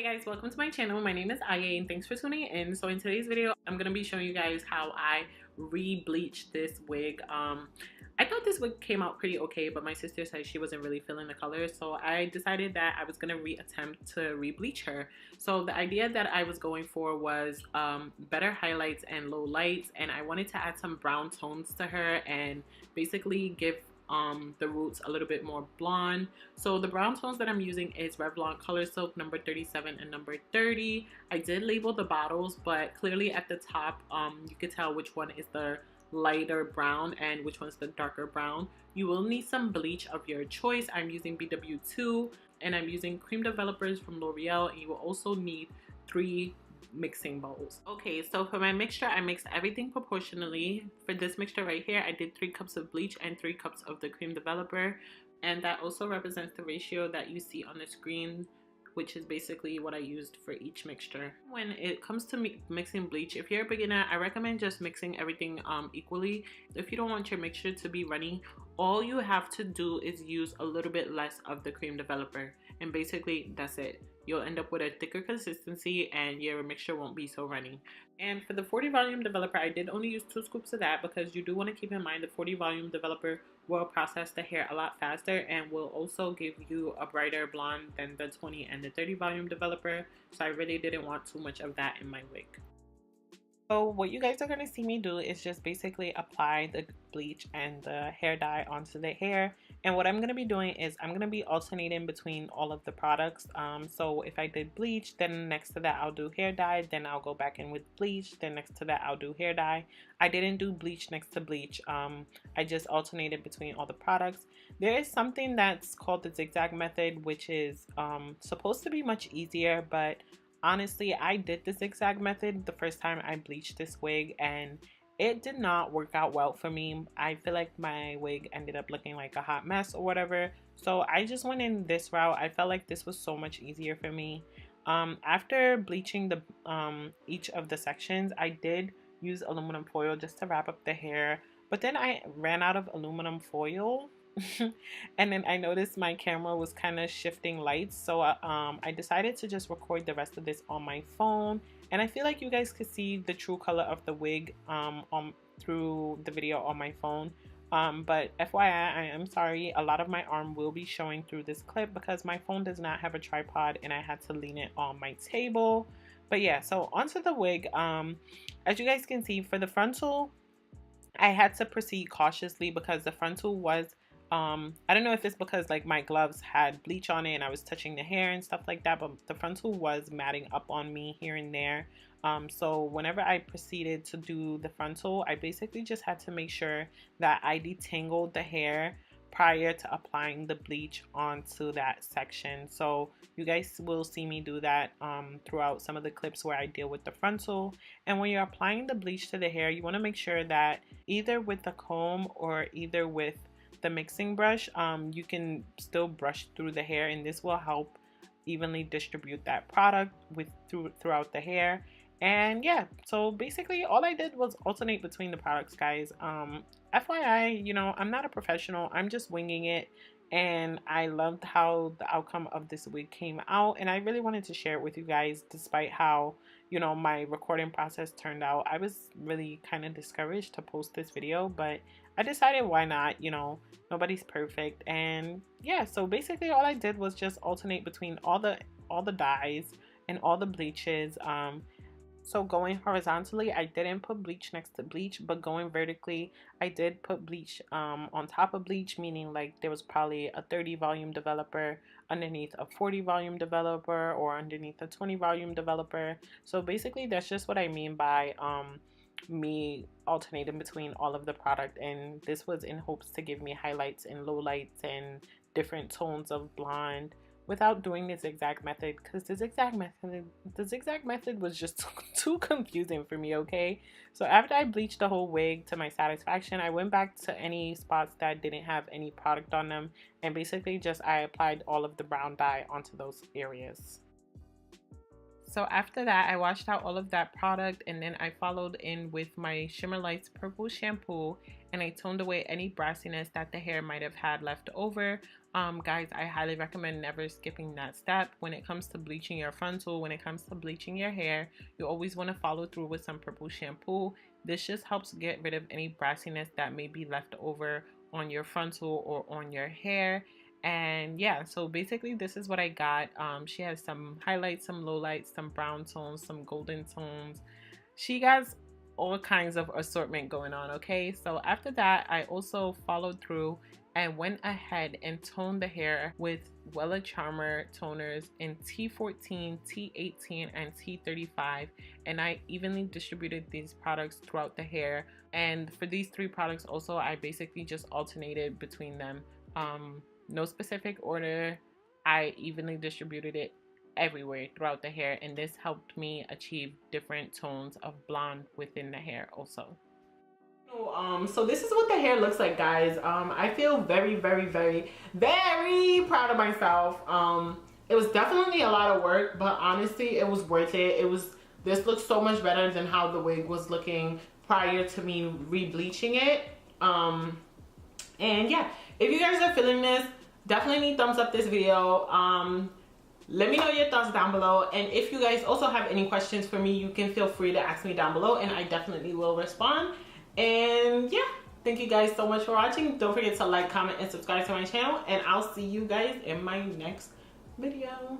Hey guys, welcome to my channel. My name is Aya and thanks for tuning in. So in today's video, I'm going to be showing you guys how I re-bleached this wig. I thought this wig came out pretty okay, but my sister said she wasn't really feeling the color. So I decided that I was going to attempt to re-bleach her. So the idea that I was going for was better highlights and low lights. And I wanted to add some brown tones to her and basically give the roots a little bit more blonde. So the brown tones that I'm using is Revlon Color Silk number 37 and number 30. I did label the bottles, but clearly at the top you could tell which one is the lighter brown and which one's the darker brown. You will need some bleach of your choice. I'm using BW2 and I'm using cream developers from L'Oreal, and you will also need 3 mixing bowls. Okay, so for my mixture, I mixed everything proportionally. For this mixture right here, I did 3 cups of bleach and 3 cups of the cream developer, and that also represents the ratio that you see on the screen, which is basically what I used for each mixture. When it comes to mixing bleach, if you're a beginner, I recommend just mixing everything equally. If you don't want your mixture to be runny, all you have to do is use a little bit less of the cream developer, and basically that's it. You'll end up with a thicker consistency and your mixture won't be so runny. And for the 40 volume developer, I did only use 2 scoops of that because you do want to keep in mind the 40 volume developer will process the hair a lot faster and will also give you a brighter blonde than the 20 and the 30 volume developer. So I really didn't want too much of that in my wig. So what you guys are going to see me do is just basically apply the bleach and the hair dye onto the hair. And what I'm going to be doing is I'm going to be alternating between all of the products. So if I did bleach, then next to that I'll do hair dye, then I'll go back in with bleach, then next to that I'll do hair dye. I didn't do bleach next to bleach. I just alternated between all the products. There is something that's called the zigzag method, which is supposed to be much easier, but honestly, I did the zigzag method the first time I bleached this wig and it did not work out well for me. I feel like my wig ended up looking like a hot mess or whatever. So I just went in this route. I felt like this was so much easier for me. After bleaching the each of the sections, I did use aluminum foil just to wrap up the hair. But then I ran out of aluminum foil. And then I noticed my camera was kind of shifting lights, so I decided to just record the rest of this on my phone, and I feel like you guys could see the true color of the wig through the video on my phone. But FYI, I am sorry, a lot of my arm will be showing through this clip because my phone does not have a tripod and I had to lean it on my table. But yeah, so onto the wig. As you guys can see, for the frontal, I had to proceed cautiously because the frontal was I don't know if it's because like my gloves had bleach on it and I was touching the hair and stuff like that, but the frontal was matting up on me here and there. So whenever I proceeded to do the frontal, I basically just had to make sure that I detangled the hair prior to applying the bleach onto that section. So you guys will see me do that throughout some of the clips where I deal with the frontal. And when you're applying the bleach to the hair, you want to make sure that either with the comb or either with the mixing brush, you can still brush through the hair, and this will help evenly distribute that product throughout the hair. And yeah, so basically all I did was alternate between the products, guys. FYI, you know, I'm not a professional, I'm just winging it, and I loved how the outcome of this wig came out, and I really wanted to share it with you guys. Despite how, you know, my recording process turned out, I was really kind of discouraged to post this video, but I decided why not, you know, nobody's perfect. And yeah, so basically all I did was just alternate between all the dyes and all the bleaches. So going horizontally, I didn't put bleach next to bleach, but going vertically, I did put bleach on top of bleach, meaning like there was probably a 30 volume developer underneath a 40 volume developer or underneath a 20 volume developer. So basically that's just what I mean by me alternating between all of the product, and this was in hopes to give me highlights and lowlights and different tones of blonde without doing the zigzag method, because the zigzag method was just too confusing for me. Okay, so after I bleached the whole wig to my satisfaction, I went back to any spots that didn't have any product on them, and basically just I applied all of the brown dye onto those areas. So after that, I washed out all of that product, and then I followed in with my Shimmer Lights purple shampoo, and I toned away any brassiness that the hair might have had left over. Guys, I highly recommend never skipping that step. When it comes to bleaching your frontal, when it comes to bleaching your hair, you always want to follow through with some purple shampoo. This just helps get rid of any brassiness that may be left over on your frontal or on your hair. And yeah, so basically this is what I got. She has some highlights, some lowlights, some brown tones, some golden tones. She got all kinds of assortment going on. Okay, so after that I also followed through and went ahead and toned the hair with Wella Charmer toners in T14, T18, and T35, and I evenly distributed these products throughout the hair. And for these three products also, I basically just alternated between them. No specific order. I evenly distributed it everywhere throughout the hair, and this helped me achieve different tones of blonde within the hair also. So this is what the hair looks like, guys. I feel very, very, very, very proud of myself. It was definitely a lot of work, but honestly, it was worth it. This looks so much better than how the wig was looking prior to me re-bleaching it. And yeah, if you guys are feeling this, definitely thumbs up this video. Let me know your thoughts down below, and if you guys also have any questions for me, you can feel free to ask me down below and I definitely will respond. And yeah, thank you guys so much for watching. Don't forget to like, comment, and subscribe to my channel, and I'll see you guys in my next video.